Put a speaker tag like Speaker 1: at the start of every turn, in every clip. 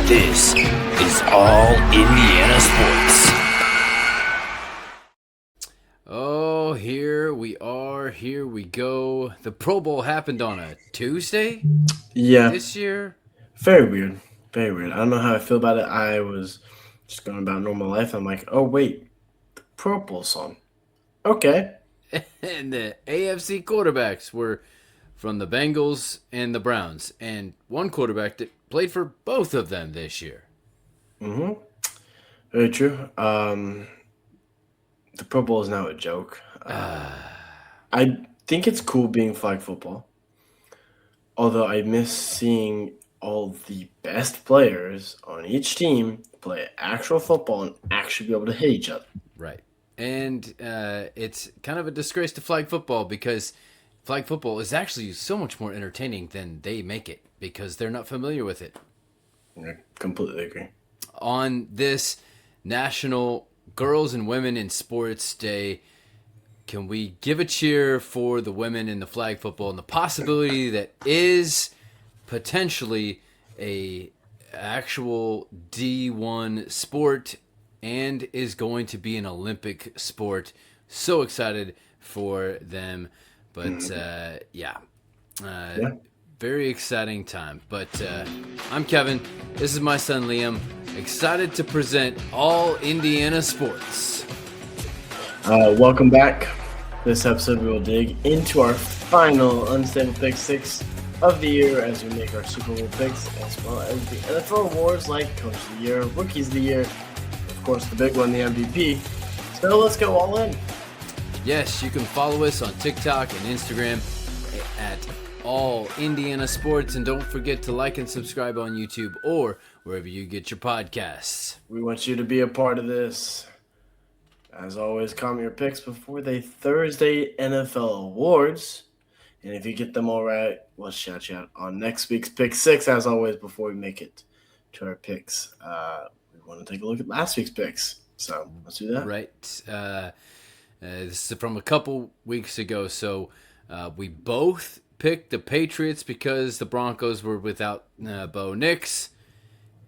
Speaker 1: This is All Indiana Sports.
Speaker 2: Oh, here we are. Here we go. The Pro Bowl happened on a Tuesday
Speaker 3: Yeah,
Speaker 2: this year.
Speaker 3: very weird. Very weird. I don't know how I feel about it. I was just going about normal life. I'm like, oh, wait, the Pro Bowl song. Okay.
Speaker 2: And the AFC quarterbacks were from the Bengals and the Browns. And one quarterback that played for both of them this year.
Speaker 3: Mm-hmm. Very true. The Pro Bowl is now a joke. I think it's cool being flag football. Although I miss seeing all the best players on each team play actual football and actually be able to hit each other.
Speaker 2: Right. And it's kind of a disgrace to flag football because flag football is actually so much more entertaining than they make it because they're not familiar with it.
Speaker 3: I completely agree.
Speaker 2: On this National Girls and Women in Sports Day, can we give a cheer for the women in the flag football and the possibility that is potentially a actual D1 sport and is going to be an Olympic sport? So excited for them. But yeah. Very exciting time. But I'm Kevin. This is my son Liam. Excited to present All Indiana Sports.
Speaker 3: Welcome back. This episode, we will dig into our final Unstable Pick 6 of the year as we make our Super Bowl picks, as well as the NFL awards like Coach of the Year, Rookies of the Year, of course, the big one, the MVP. So let's go all in.
Speaker 2: Yes, you can follow us on TikTok and Instagram at All Indiana Sports, and don't forget to like and subscribe on YouTube or wherever you get your podcasts.
Speaker 3: We want you to be a part of this. As always, comment your picks before the Thursday NFL awards. And if you get them all right, we'll shout you out on next week's Pick 6. As always, before we make it to our picks, we want to take a look at last week's picks. So let's do that.
Speaker 2: Right. This is from a couple weeks ago. So we both picked the Patriots because the Broncos were without Bo Nix.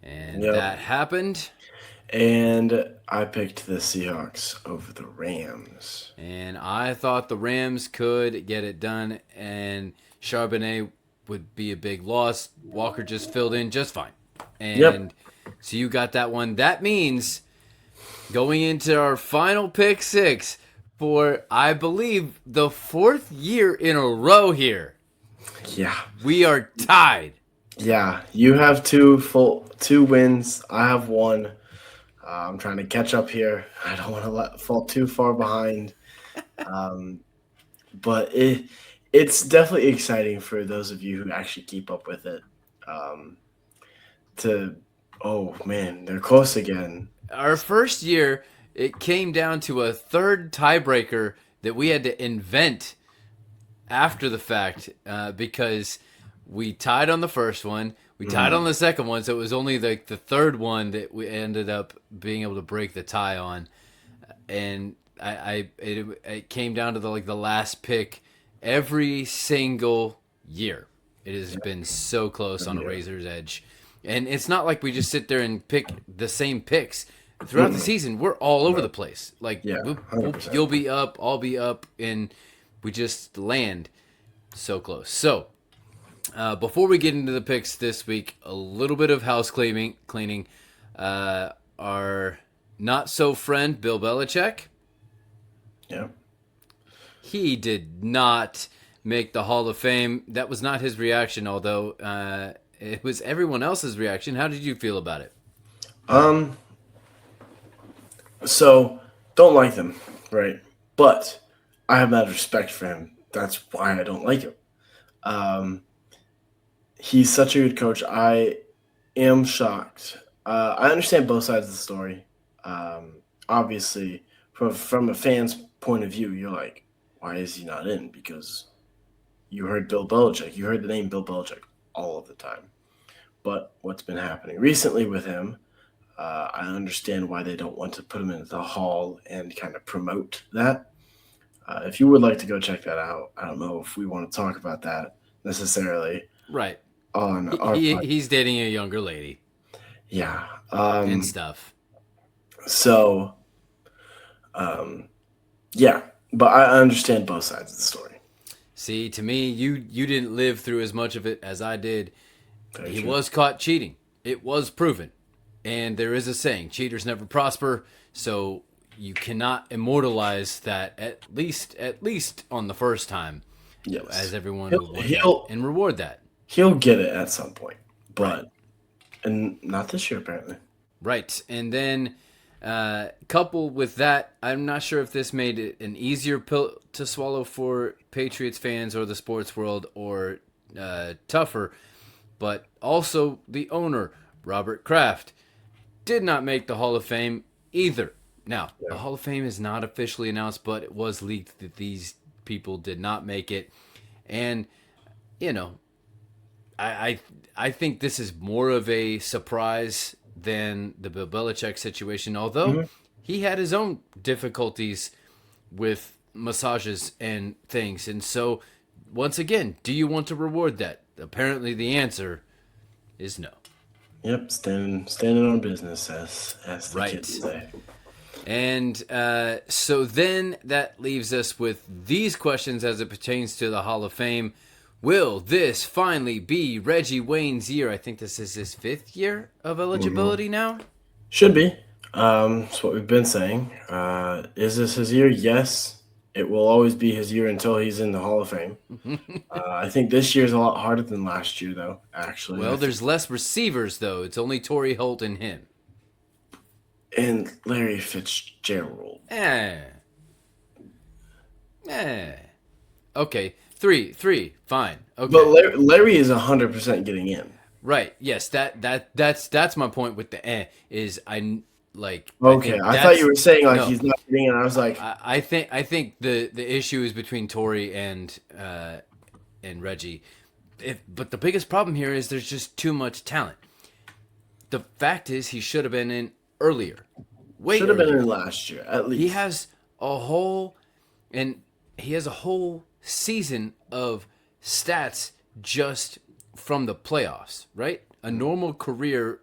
Speaker 2: And that happened.
Speaker 3: And I picked the Seahawks over the Rams.
Speaker 2: And I thought the Rams could get it done, and Charbonnet would be a big loss. Walker just filled in just fine. And so you got that one. That means going into our final pick 6 for, I believe, the 4th year in a row here.
Speaker 3: Yeah.
Speaker 2: We are tied.
Speaker 3: Yeah. You have two wins. I have one. I'm trying to catch up here. I don't want to fall too far behind. But it's definitely exciting for those of you who actually keep up with it. Oh, man, they're close again.
Speaker 2: Our first year, it came down to a third tiebreaker that we had to invent after the fact because we tied on the first one. We tied on the second one, so it was only the third one that we ended up being able to break the tie on. And it came down to the last pick every single year. It has been so close on a razor's edge. And it's not like we just sit there and pick the same picks. Throughout the season, we're all over the place. You'll be up, I'll be up, and we just land so close. So, before we get into the picks this week, a little bit of house cleaning. Our not-so-friend, Bill Belichick.
Speaker 3: Yeah.
Speaker 2: He did not make the Hall of Fame. That was not his reaction, although it was everyone else's reaction. How did you feel about it?
Speaker 3: So, don't like them, right? But I have mad respect for him. That's why I don't like him. He's such a good coach. I am shocked. I understand both sides of the story. Obviously, from a fan's point of view, you're like, why is he not in? Because you heard Bill Belichick. You heard the name Bill Belichick all of the time. But what's been happening recently with him, I understand why they don't want to put him into the hall and kind of promote that. If you would like to go check that out, I don't know if we want to talk about that necessarily.
Speaker 2: Right.
Speaker 3: On our
Speaker 2: he's dating a younger lady.
Speaker 3: Yeah.
Speaker 2: and stuff.
Speaker 3: So, um, yeah, but I understand both sides of the story.
Speaker 2: See, to me, you didn't live through as much of it as I did.
Speaker 3: Very
Speaker 2: He
Speaker 3: true.
Speaker 2: was caught cheating. It was proven. And there is a saying, cheaters never prosper, so you cannot immortalize that at least on the first time,
Speaker 3: Yes.
Speaker 2: as everyone
Speaker 3: He'll,
Speaker 2: would want that
Speaker 3: he'll
Speaker 2: and reward that.
Speaker 3: he'll get it at some point,
Speaker 2: Right.
Speaker 3: but and not this year apparently.
Speaker 2: Right. And then coupled with that, I'm not sure if this made it an easier pill to swallow for Patriots fans or the sports world or tougher, but also the owner, Robert Kraft, did not make the Hall of Fame either. Now, the Hall of Fame is not officially announced, but it was leaked that these people did not make it. And, you know, I think this is more of a surprise than the Bill Belichick situation, although he had his own difficulties with massages and things. And so, once again, do you want to reward that? Apparently, the answer is no.
Speaker 3: Yep, standing on business, as the
Speaker 2: Right.
Speaker 3: kids say.
Speaker 2: And so then that leaves us with these questions as it pertains to the Hall of Fame. Will this finally be Reggie Wayne's year? I think this is his 5th year of eligibility now.
Speaker 3: Should be. That's what we've been saying. Is this his year? Yes. It will always be his year until he's in the Hall of Fame. I think this year is a lot harder than last year, though, actually.
Speaker 2: Well, there's less receivers, though. It's only Torrey Holt and him.
Speaker 3: And Larry Fitzgerald.
Speaker 2: Okay, three, fine. Okay.
Speaker 3: But Larry is 100% getting in.
Speaker 2: Right. Yes. That's my point with the is I like.
Speaker 3: Okay,
Speaker 2: think
Speaker 3: I thought
Speaker 2: that's-
Speaker 3: you were saying like
Speaker 2: no.
Speaker 3: he's not getting in. I was like,
Speaker 2: I think the issue is between Torrey and Reggie. But the biggest problem here is there's just too much talent. The fact is he should have been in earlier.
Speaker 3: should have been in last year at least.
Speaker 2: He has a whole season of stats just from the playoffs, right? A normal career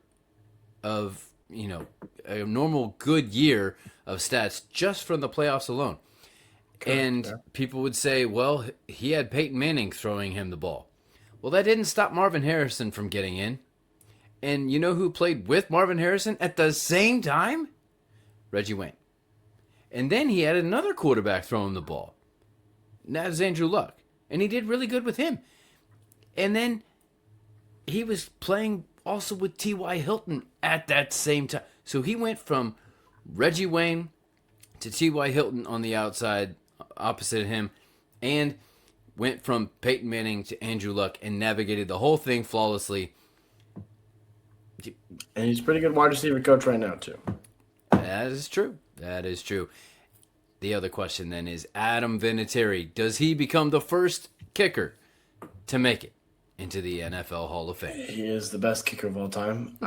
Speaker 2: of, a normal good year of stats just from the playoffs alone. And people would say, well, he had Peyton Manning throwing him the ball. Well, that didn't stop Marvin Harrison from getting in. And you know who played with Marvin Harrison at the same time? Reggie Wayne. And then he had another quarterback throw him the ball. And that was Andrew Luck. And he did really good with him. And then he was playing also with T.Y. Hilton at that same time. So he went from Reggie Wayne to T.Y. Hilton on the outside, opposite of him, and went from Peyton Manning to Andrew Luck and navigated the whole thing flawlessly.
Speaker 3: And he's a pretty good wide receiver coach right now, too.
Speaker 2: That is true. That is true. The other question then is Adam Vinatieri. Does he become the first kicker to make it into the NFL Hall of Fame?
Speaker 3: He is the best kicker of all time.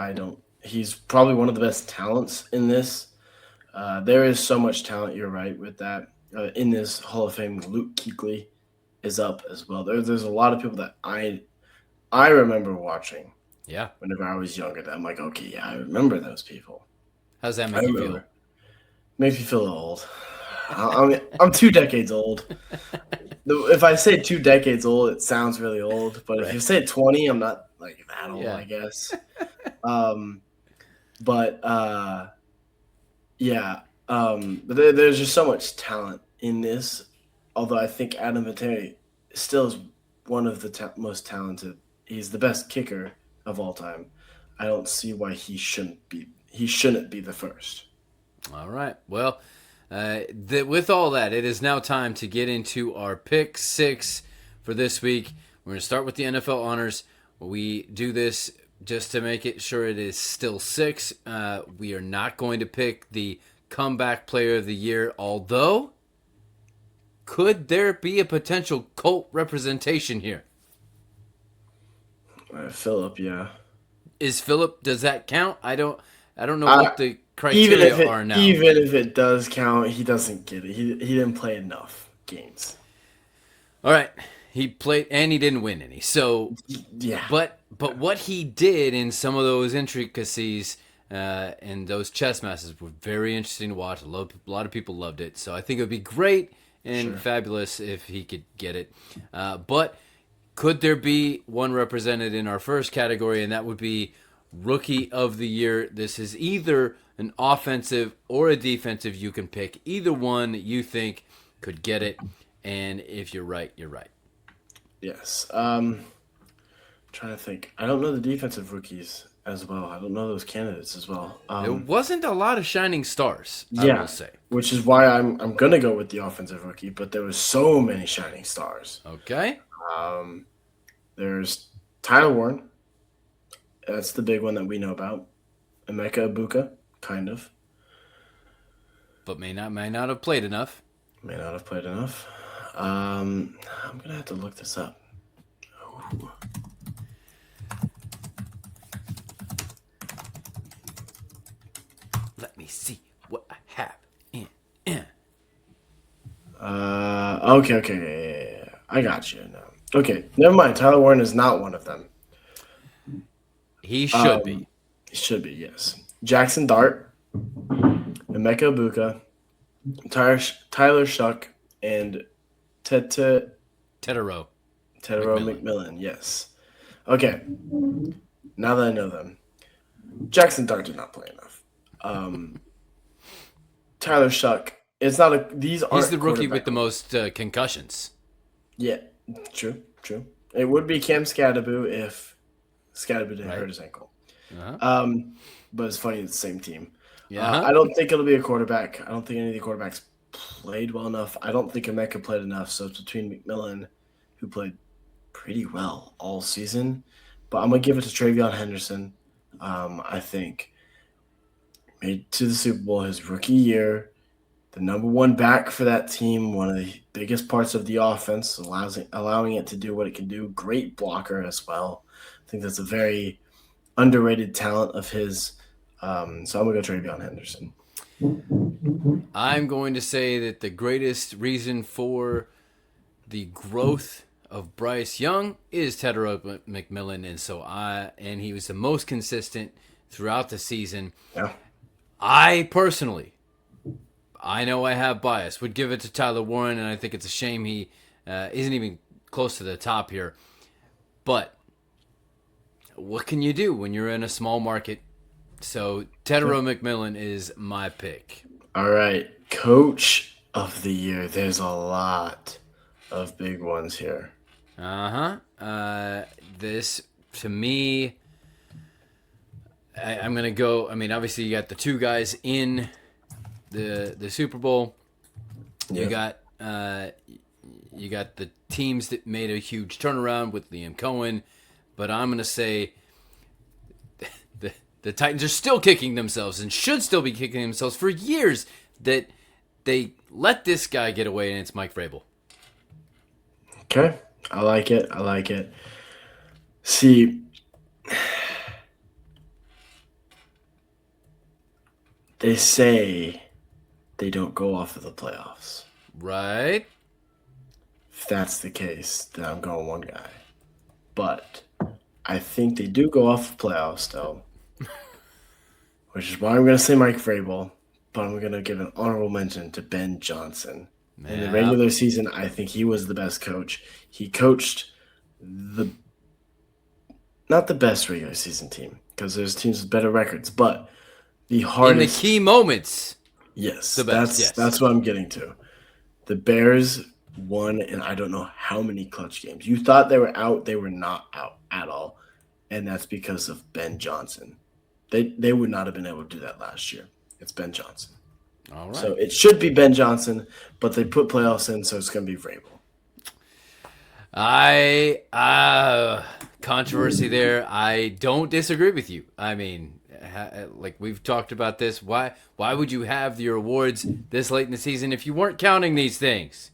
Speaker 3: He's probably one of the best talents in this. There is so much talent, you're right, with that. In this Hall of Fame, Luke Kuechly is up as well. There's a lot of people that I remember watching.
Speaker 2: Yeah.
Speaker 3: Whenever I was younger, that I'm like, okay, yeah, I remember those people.
Speaker 2: How's that make you feel?
Speaker 3: Makes me feel old. I'm 2 decades old. If I say 2 decades old, it sounds really old. But if you say 20, I'm not like that old, I guess. But there's just so much talent in this. Although I think Adam Vinatieri still is one of the most talented. He's the best kicker of all time. I don't see why he shouldn't be the first.
Speaker 2: All right. Well, with all that, it is now time to get into our pick 6 for this week. We're going to start with the NFL honors. We do this just to make it sure it is still 6. We are not going to pick the comeback player of the year, although could there be a potential cult representation here?
Speaker 3: Philip, yeah.
Speaker 2: Is Philip, does that count? I don't know what the criteria are now.
Speaker 3: Even if it does count, he doesn't get it. He didn't play enough games.
Speaker 2: All right. He played, and he didn't win any. So,
Speaker 3: yeah.
Speaker 2: But But what he did in some of those intricacies and those chess matches were very interesting to watch. A lot of people loved it. So I think it would be great and
Speaker 3: Sure.
Speaker 2: fabulous if he could get it. But could there be one represented in our first category, and that would be Rookie of the Year? This is either an offensive or a defensive. You can pick either one that you think could get it. And if you're right, you're right.
Speaker 3: Yes. Trying to think. I don't know the defensive rookies as well. I don't know those candidates as well.
Speaker 2: There wasn't a lot of shining stars, I
Speaker 3: Yeah,
Speaker 2: will say.
Speaker 3: which is why I'm gonna go with the offensive rookie. But there was so many shining stars.
Speaker 2: Okay.
Speaker 3: There's Tyler Warren. That's the big one that we know about. Emeka Ibuka, kind of.
Speaker 2: But may not have played enough.
Speaker 3: May not have played enough. I'm gonna have to look this up. Ooh.
Speaker 2: Let me see what I have in.
Speaker 3: Okay. Yeah. I got you now. Okay, never mind. Tyler Warren is not one of them.
Speaker 2: He should be.
Speaker 3: He should be, yes. Jackson Dart, Emeka Ibuka, Tyler Shuck, and
Speaker 2: Tetero.
Speaker 3: Tedero McMillan, yes. Okay, now that I know them. Jackson Dart did not play enough. Tyler Shuck, it's not a. These aren't.
Speaker 2: He's the rookie with the most concussions.
Speaker 3: Yeah, true. It would be Cam Scadaboo if Scadaboo didn't hurt his ankle.
Speaker 2: Uh-huh.
Speaker 3: But it's funny, it's the same team.
Speaker 2: Yeah.
Speaker 3: I don't think it'll be a quarterback. I don't think any of the quarterbacks played well enough. I don't think Emeka played enough. So it's between McMillan, who played pretty well all season. But I'm going to give it to Travion Henderson. I think made to the Super Bowl his rookie year. The number one back for that team, one of the biggest parts of the offense, allowing it to do what it can do. Great blocker as well. I think that's a very underrated talent of his. So I'm going to go Travion Henderson.
Speaker 2: I'm going to say that the greatest reason for the growth of Bryce Young is Tedero McMillan, and he was the most consistent throughout the season.
Speaker 3: Yeah.
Speaker 2: I personally, I know I have bias, would give it to Tyler Warren, and I think it's a shame he isn't even close to the top here. But what can you do when you're in a small market? So Tedero McMillan is my pick.
Speaker 3: All right. Coach of the year. There's a lot of big ones here.
Speaker 2: This, to me, I'm going to go. I mean, obviously, you got the two guys in the Super Bowl.
Speaker 3: Yeah.
Speaker 2: You got the teams that made a huge turnaround with Liam Cohen. But I'm going to say the Titans are still kicking themselves and should still be kicking themselves for years that they let this guy get away, and it's Mike Vrabel.
Speaker 3: Okay. I like it. See, they say they don't go off of the playoffs.
Speaker 2: Right?
Speaker 3: If that's the case, then I'm going one guy. But I think they do go off of playoffs, though. Which is why I'm going to say Mike Vrabel, but I'm going to give an honorable mention to Ben Johnson. In the regular season, I think he was the best coach. He coached not the best regular season team, because there's teams with better records, but the hardest.
Speaker 2: In the key moments.
Speaker 3: Yes,
Speaker 2: the best,
Speaker 3: that's what I'm getting to. The Bears won, and I don't know how many clutch games. You thought they were out. They were not out at all, and that's because of Ben Johnson. They would not have been able to do that last year. It's Ben Johnson.
Speaker 2: All right.
Speaker 3: So it should be Ben Johnson, but they put playoffs in, so it's going to be Vrabel.
Speaker 2: Controversy there. I don't disagree with you. I mean, like we've talked about this. Why would you have your awards this late in the season if you weren't counting these things?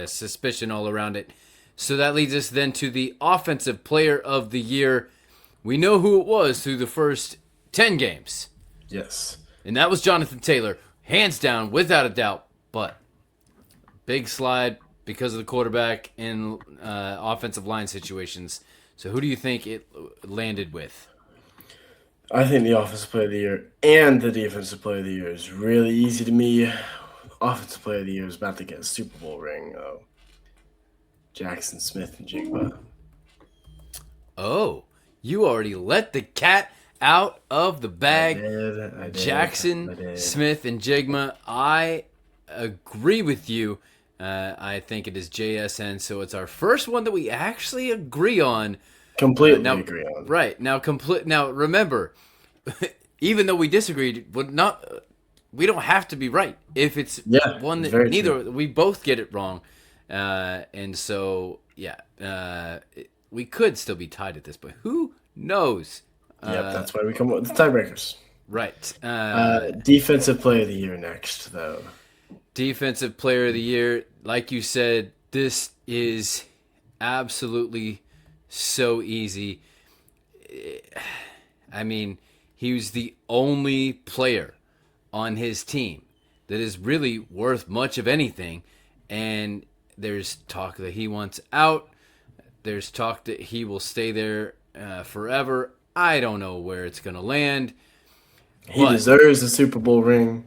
Speaker 2: Suspicion all around it. So that leads us then to the Offensive Player of the Year. We know who it was through the first 10 games.
Speaker 3: Yes.
Speaker 2: And that was Jonathan Taylor, hands down, without a doubt. But big slide because of the quarterback and offensive line situations. So who do you think it landed with?
Speaker 3: I think the offensive player of the year and the defensive player of the year is really easy to me. Offensive player of the year is about to get a Super Bowl ring. Jackson Smith and Jigba.
Speaker 2: Oh, you already let the cat out of the bag.
Speaker 3: I did.
Speaker 2: Jackson Smith and Jigma. I agree with you. I think it is JSN, so it's our first one that we actually agree on.
Speaker 3: Completely
Speaker 2: Now,
Speaker 3: agree on.
Speaker 2: right now, Now, remember, even though we disagreed, we don't have to be right. If it's one that we both get it wrong, and so we could still be tied at this point. Who knows?
Speaker 3: That's why we come up with the tiebreakers.
Speaker 2: Right.
Speaker 3: Defensive player of the year next, though.
Speaker 2: Defensive player of the year, like you said, this is absolutely so easy. I mean, he was the only player on his team that is really worth much of anything. And there's talk that he wants out. There's talk that he will stay there forever. I don't know where it's going to land.
Speaker 3: He deserves a Super Bowl ring.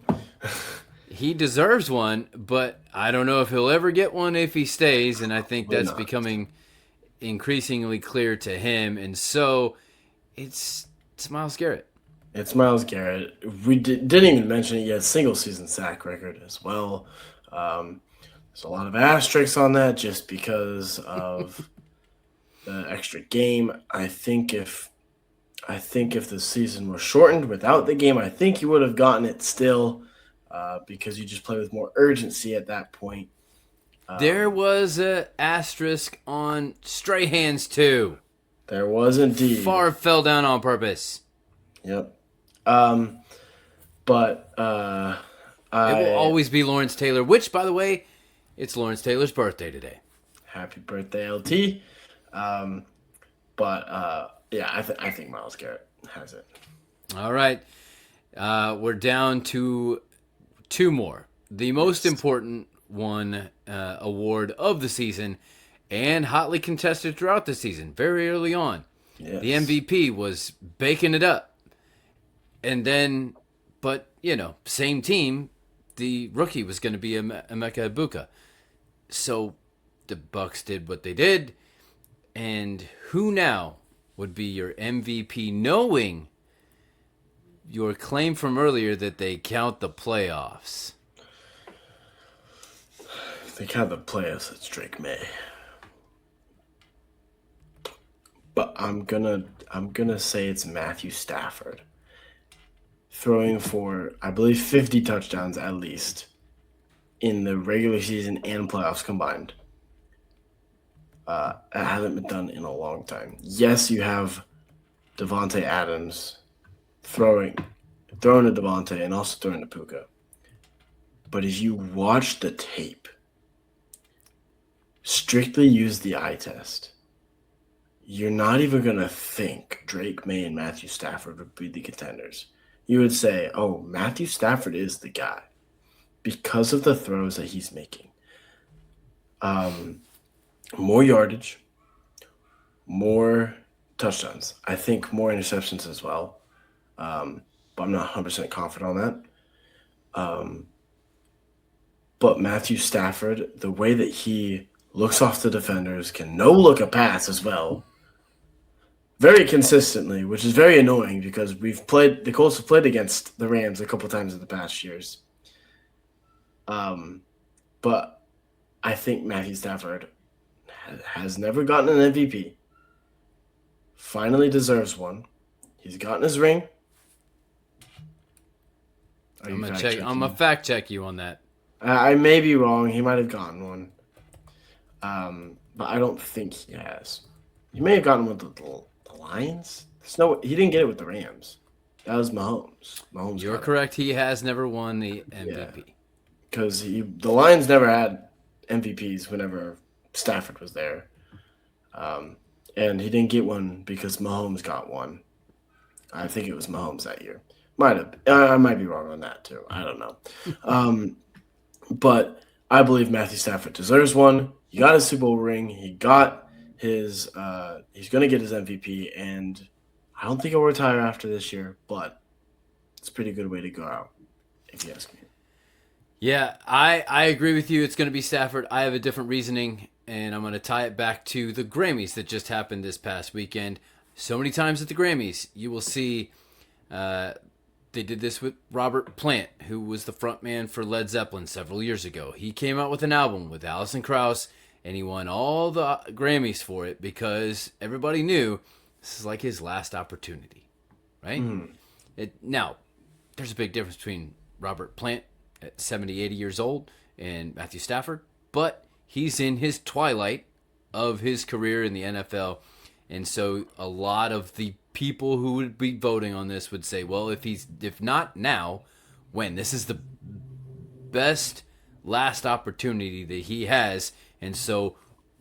Speaker 2: He deserves one, but I don't know if he'll ever get one if he stays. And I think that's becoming increasingly clear to him. And so it's Myles Garrett.
Speaker 3: It's Myles Garrett. We didn't even mention it yet. Single season sack record as well. There's a lot of asterisks on that just because of the extra game. I think if the season was shortened without the game, I think you would have gotten it still because you just play with more urgency at that point.
Speaker 2: There was an asterisk on Strahan's too.
Speaker 3: There was indeed.
Speaker 2: Favre fell down on purpose.
Speaker 3: Yep. But it
Speaker 2: will always be Lawrence Taylor, which, by the way, it's Lawrence Taylor's birthday today.
Speaker 3: Happy birthday, LT. I think Myles Garrett has it.
Speaker 2: All right. We're down to two more. The most important one award of the season and hotly contested throughout the season, very early on.
Speaker 3: Yes.
Speaker 2: The MVP was baking it up. And then, same team, the rookie was going to be Emeka Egbuka. So the Bucks did what they did. And who now would be your MVP, knowing your claim from earlier that they count the playoffs?
Speaker 3: They count the playoffs. It's Drake May. But I'm gonna say it's Matthew Stafford, throwing for, I believe, 50 touchdowns at least in the regular season and playoffs combined. It hasn't been done in a long time. Yes, you have Devontae Adams throwing to Devontae and also throwing to Puka. But if you watch the tape, strictly use the eye test, you're not even going to think Drake May and Matthew Stafford would be the contenders. You would say, oh, Matthew Stafford is the guy because of the throws that he's making. More yardage, more touchdowns. I think more interceptions as well. But I'm not 100% confident on that. But Matthew Stafford, the way that he looks off the defenders, can no-look a pass as well, very consistently, which is very annoying because the Colts have played against the Rams a couple times in the past years. But I think Matthew Stafford has never gotten an MVP. Finally deserves one. He's gotten his ring.
Speaker 2: I'm gonna fact check you on that.
Speaker 3: I may be wrong. He might have gotten one. But I don't think he has. He may have gotten one with the Lions. He didn't get it with the Rams. That was Mahomes.
Speaker 2: You're correct. He has never won the MVP.
Speaker 3: Because the Lions never had MVPs whenever Stafford was there. And he didn't get one because Mahomes got one. I think it was Mahomes that year. Might have. I might be wrong on that too. I don't know. But I believe Matthew Stafford deserves one. He got his Super Bowl ring. He got his. He's going to get his MVP, and I don't think he'll retire after this year, but it's a pretty good way to go out, if you ask me.
Speaker 2: Yeah, I agree with you. It's going to be Stafford. I have a different reasoning, and I'm going to tie it back to the Grammys that just happened this past weekend. So many times at the Grammys, you will see they did this with Robert Plant, who was the frontman for Led Zeppelin several years ago. He came out with an album with Alison Krauss, and he won all the Grammys for it because everybody knew this is like his last opportunity, right? Now, there's a big difference between Robert Plant at 70, 80 years old and Matthew Stafford, but he's in his twilight of his career in the NFL. And so a lot of the people who would be voting on this would say, well, if not now, when? This is the best last opportunity that he has. And so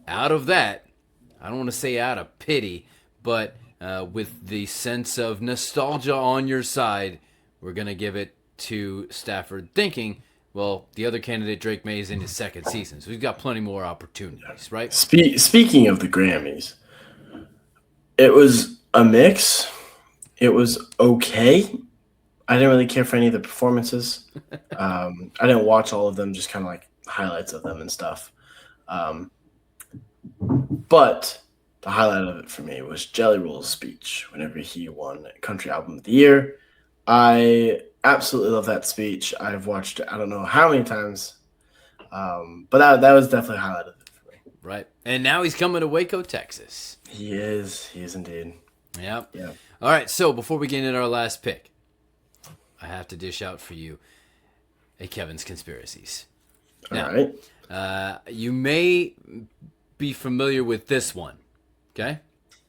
Speaker 2: out of that, I don't want to say out of pity, but with the sense of nostalgia on your side, we're going to give it to Stafford, thinking, well, the other candidate, Drake May, is in his second season, so he's got plenty more opportunities, right?
Speaker 3: Speaking of the Grammys, it was a mix. It was okay. I didn't really care for any of the performances. I didn't watch all of them, just kind of like highlights of them and stuff. But the highlight of it for me was Jelly Roll's speech whenever he won Country Album of the Year. I absolutely love that speech. I've watched it I don't know how many times, but that was definitely a highlight of it for me.
Speaker 2: Right. And now he's coming to Waco, Texas.
Speaker 3: He is indeed.
Speaker 2: Yep.
Speaker 3: Yeah.
Speaker 2: All right, so before we get into our last pick, I have to dish out for you a Kevin's Conspiracies. Now,
Speaker 3: All right.
Speaker 2: You may be familiar with this one, okay?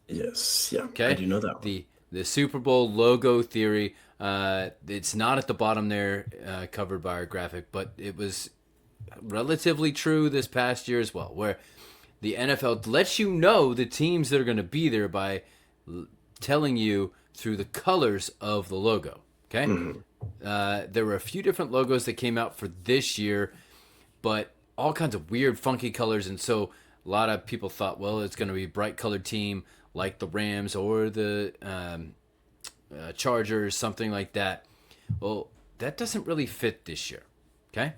Speaker 3: Yes. Yeah.
Speaker 2: Okay.
Speaker 3: I do know that one.
Speaker 2: The Super Bowl logo theory. It's not at the bottom there, covered by our graphic, but it was relatively true this past year as well, where the NFL lets you know the teams that are going to be there by telling you through the colors of the logo. Okay. There were a few different logos that came out for this year, but all kinds of weird, funky colors, and so a lot of people thought, well, it's going to be a bright colored team like the Rams or the Chargers, something like that. Well, that doesn't really fit this year, okay?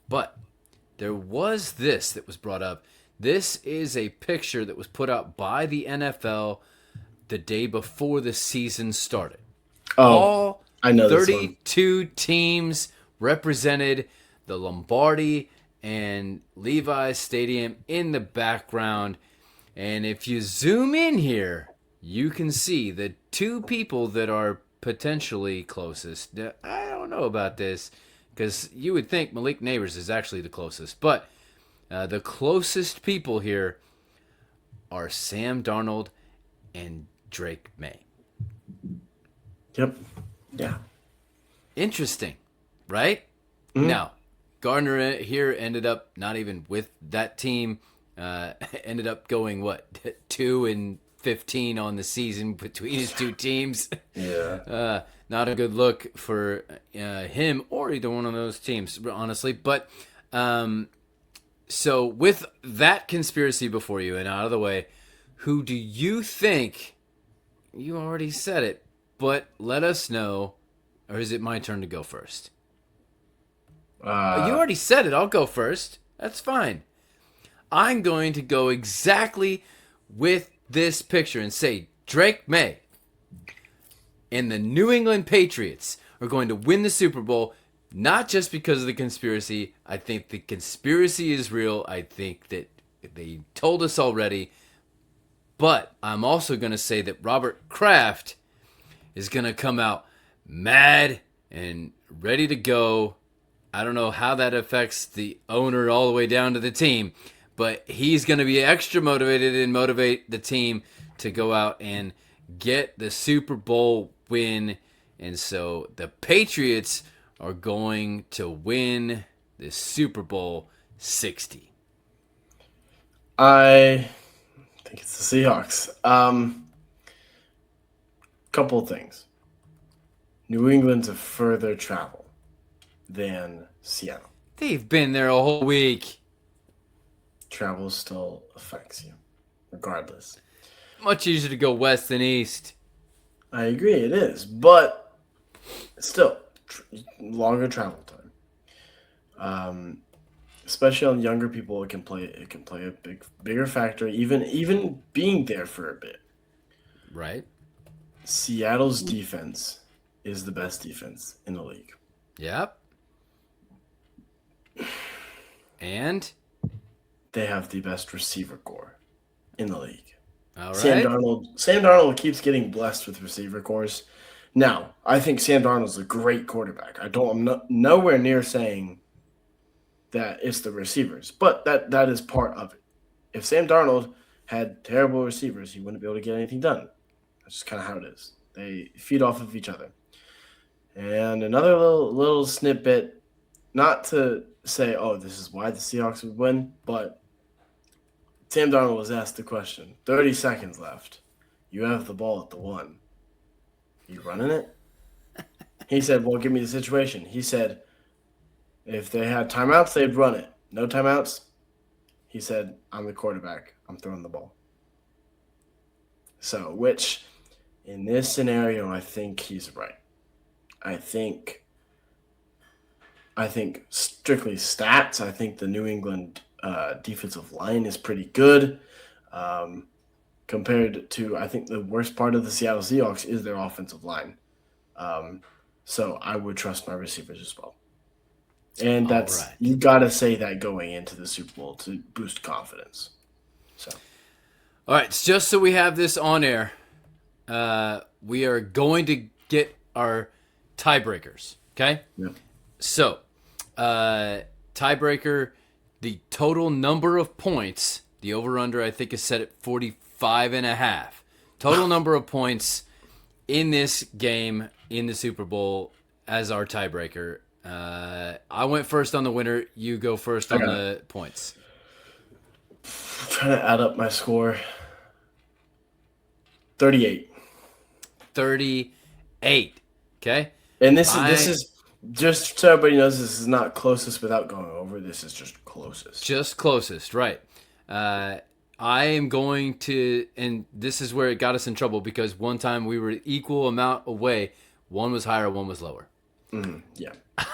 Speaker 2: But there was this that was brought up. This is a picture that was put out by the NFL the day before the season started. All
Speaker 3: I know
Speaker 2: 32 teams represented, the Lombardi and Levi's Stadium in the background. And if you zoom in here, you can see the two people that are potentially closest. Now, I don't know about this because you would think Malik Neighbors is actually the closest. But the closest people here are Sam Darnold and Drake May.
Speaker 3: Yep. Yeah.
Speaker 2: Interesting, right? Now, Gardner here ended up not even with that team. Ended up going, 2-15 on the season between his two teams.
Speaker 3: Yeah.
Speaker 2: Not a good look for him or either one of those teams, honestly. But so with that conspiracy before you and out of the way, who do you think? You already said it, but let us know. Or is it my turn to go first? You already said it. I'll go first. That's fine. I'm going to go exactly with this picture and say Drake May and the New England Patriots are going to win the Super Bowl, not just because of the conspiracy. I think the conspiracy is real. I think that they told us already. But I'm also going to say that Robert Kraft is going to come out mad and ready to go. I don't know how that affects the owner all the way down to the team, but he's going to be extra motivated and motivate the team to go out and get the Super Bowl win. And so the Patriots are going to win the Super Bowl 60.
Speaker 3: I think it's the Seahawks. Couple of things. New England's a further travel than Seattle.
Speaker 2: They've been there a whole week.
Speaker 3: Travel still affects you, regardless.
Speaker 2: Much easier to go west than east.
Speaker 3: I agree, it is, but still, longer travel time. Especially on younger people, it can play a bigger factor. Even being there for a bit.
Speaker 2: Right.
Speaker 3: Seattle's defense is the best defense in the league.
Speaker 2: Yep. And
Speaker 3: they have the best receiver core in the league.
Speaker 2: All right.
Speaker 3: Sam Darnold keeps getting blessed with receiver cores. Now, I think Sam Darnold's a great quarterback. I'm nowhere near saying that it's the receivers, but that is part of it. If Sam Darnold had terrible receivers, he wouldn't be able to get anything done. That's just kind of how it is. They feed off of each other. And another little snippet, not to say, oh, this is why the Seahawks would win, but Sam Darnold was asked the question, 30 seconds left. You have the ball at the 1. You running it? He said, well, give me the situation. He said, if they had timeouts, they'd run it. No timeouts? He said, I'm the quarterback. I'm throwing the ball. So, which, in this scenario, I think he's right. I think strictly stats, I think the New England defensive line is pretty good. Compared to, I think the worst part of the Seattle Seahawks is their offensive line. So I would trust my receivers as well. And that's right. You got to say that going into the Super Bowl to boost confidence. So,
Speaker 2: all right, just so we have this on air, we are going to get our tiebreakers, okay?
Speaker 3: Yeah.
Speaker 2: So, tiebreaker, the total number of points, the over-under I think is set at 45.5. Total number of points in this game in the Super Bowl as our tiebreaker. I went first on the winner. You go first on the points.
Speaker 3: I'm trying to add up my score. 38.
Speaker 2: 38. Okay?
Speaker 3: And this is just so everybody knows, this is not closest without going over. This is just closest.
Speaker 2: Just closest, right. I am going to, and this is where it got us in trouble because one time we were equal amount away. One was higher, one was lower.
Speaker 3: Yeah.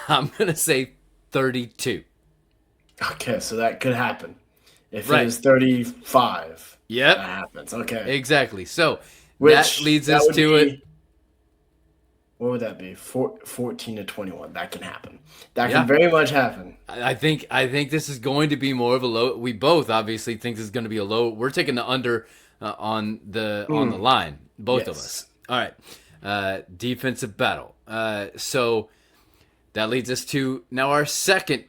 Speaker 2: I'm going to say 32.
Speaker 3: Okay, so that could happen. If it is 35,
Speaker 2: yep,
Speaker 3: that happens. Okay.
Speaker 2: Exactly. So that leads us to it.
Speaker 3: What would that be? 14 to 21. That can happen. That can very much happen.
Speaker 2: I think this is going to be more of a low. We both obviously think this is going to be a low. We're taking the under on the line, both of us. All right. Defensive battle. So that leads us to now our second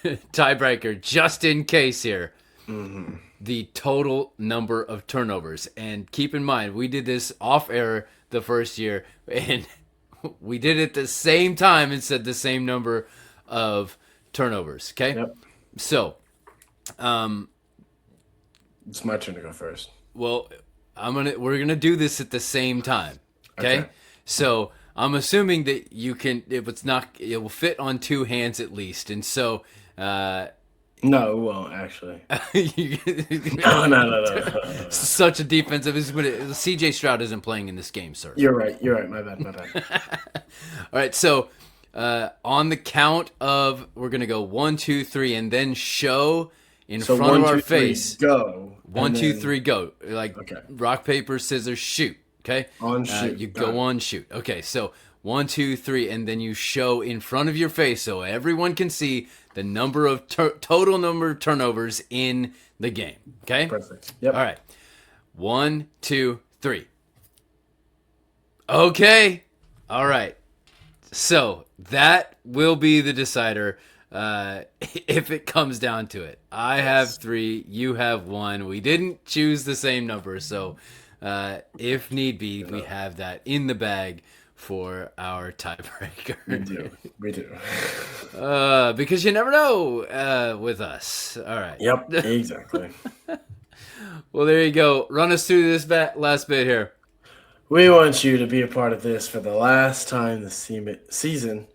Speaker 2: tiebreaker, just in case here.
Speaker 3: Mm-hmm.
Speaker 2: The total number of turnovers. And keep in mind, we did this off air the first year, and we did it at the same time and said the same number of turnovers. Okay.
Speaker 3: Yep.
Speaker 2: So,
Speaker 3: it's my turn to go first.
Speaker 2: Well, we're gonna do this at the same time. Okay. So I'm assuming that it will fit on two hands at least, and so.
Speaker 3: No, it won't actually. No.
Speaker 2: Such a defensive. CJ Stroud isn't playing in this game, sir.
Speaker 3: You're right. My bad.
Speaker 2: All right. So on the count of, we're gonna go 1, 2, 3, and then show in front of our face.
Speaker 3: Go.
Speaker 2: 1, 2, 3, go. Like rock, paper, scissors, shoot. Okay.
Speaker 3: On shoot.
Speaker 2: You go on shoot. Okay. So 1, 2, 3, and then you show in front of your face so everyone can see the number of total number of turnovers in the game. Okay?
Speaker 3: Perfect. Yep.
Speaker 2: All right. 1, 2, 3. Okay. All right. So that will be the decider if it comes down to it. I have 3. You have 1. We didn't choose the same number, so if need be, we have that in the bag for our tiebreaker.
Speaker 3: We do.
Speaker 2: Because you never know with us. All right.
Speaker 3: Yep, exactly.
Speaker 2: Well, there you go. Run us through this last bit here.
Speaker 3: We want you to be a part of this for the last time this season.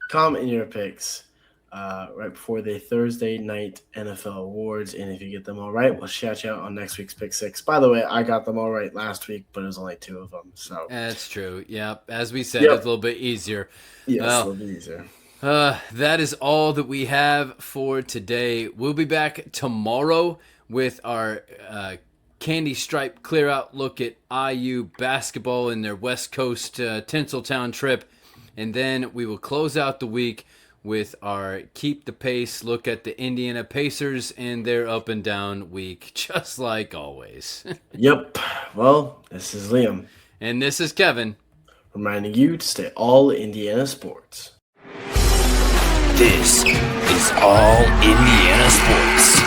Speaker 3: Comment your picks. right before the Thursday night NFL awards. And if you get them all right, we'll shout you out on next week's Pick Six. By the way, I got them all right last week, but it was only 2 of them. So
Speaker 2: That's true. Yeah, as we said,
Speaker 3: Yep.
Speaker 2: it's a little bit easier.
Speaker 3: yes,
Speaker 2: Well,
Speaker 3: it'll be easier.
Speaker 2: That is all that we have for today. We'll be back tomorrow with our candy stripe clear out look at IU basketball and their West Coast Tinseltown trip. And then we will close out the week with our keep the pace look at the Indiana Pacers and their up and down week, just like always.
Speaker 3: Yep. Well, this is Liam
Speaker 2: And this is Kevin.
Speaker 3: reminding you to stay all Indiana sports.
Speaker 1: This is All Indiana Sports.